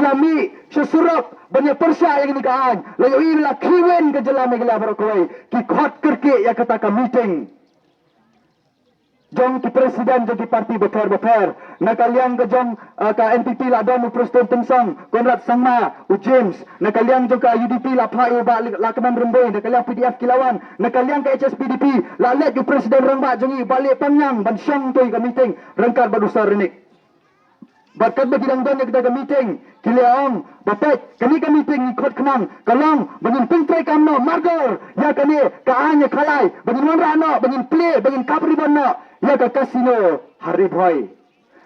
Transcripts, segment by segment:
kami sesuruk banyak persya yang nikaan layu ila kiwen ke jelam gila barokoi ki khot kerke ya kata ka meeting jong ki presiden jong ki parti befer na kalian ke jong ka NPP la dom presiden tengsang Konrad Sangma u James na kalian jong ka UDP la phai ba la keman remboi na kalian PDF kilawan na kalian ka HSPDP la let ju presiden rangba jongi balik panjang ban syang toi ka meeting rengkar badusar renik Bakat bagi dang don kita ke meeting kiliaong bapak kami ke meeting ikut kenang kalong bangin pintrai kamno margor ya kami ka anya khalai bangin wanrano bangin play bangin kapri bonno ya ka kasino hari boy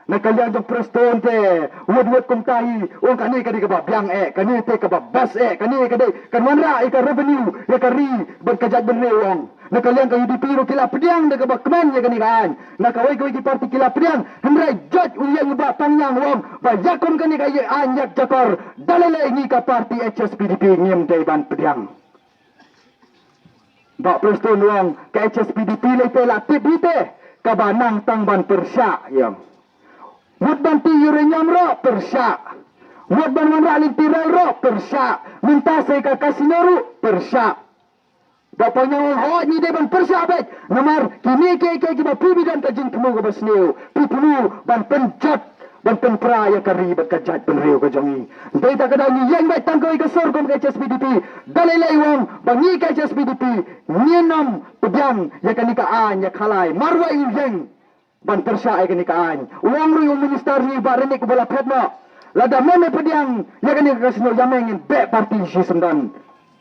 na kalian jong preston te wud kumtai ong kani kadi ka biang kani te ka bas kani kadi kan wanra ka revenue ya ka ri ban kajat benreong na kalian ka UDP ro kila pediang de ka keman ya kani kan na kawai ki parti kila pediang hendrai judge uyang ba panjang wong ba yakon kani ka anyak jakor dalele ni ka parti HSPDP ngim dei ban pediang ba preston wong ka HSPDP le te la tibite ka banang tang ban persya yang Wad ban tiyurenyam ro persya. Wad ban manralin tiral ro persya. Minta saya ka kasino ro persya. Bapaknya ho ni de ban persya bet. Namar kini ke ba pibi dan kajin temu ka basneu. Pipunu ban penjat ban penpra ya kari bat kajat penreu ka jangi. Dei ta kada ni yang bet tangkoi ka sorgom ka HSPDP. Dalai wong bangi ka HSPDP. Nyenam pedang ya kanika an ya khalai. Marwa yang ban persya ai kani kaan uang ru yung minister ni barani ko bala petno lada meme pediang ya kani kasino yamengin be parti si sendan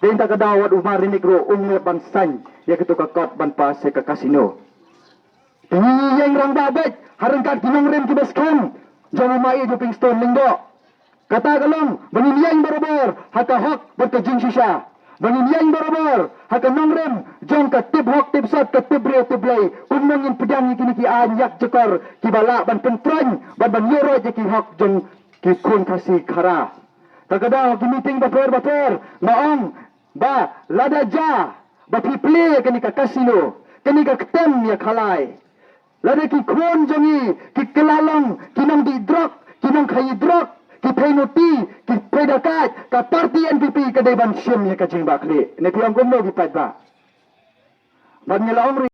denta ka dawat umar ni gro umnot ban san ya kitu ka kot ban pas ka kasino yang rang babet harangkat kinong rem ki baskan jamu mai jo pingston linggo kata kalong bangin yang borobar haka hok berkejing sisa bangin yang borobar haka nongrem jong ka tip hok tip sat ka tibre tiblay umnongin pedang kini ki anyak jekor ki bala ban pentrang ban yoro je ki hok jong ki kun kasi khara takada ki meeting baper maong ba lada ja ba piple kini ka kasino kini ka ketem ya khalai lada ki kun jongi ki kelalong kinong di drog kinong khai drog ki penoti ki pedakat ka parti NPP ka deban syem ya ka jing bakle ne piang gomno ki padba ban nyelaong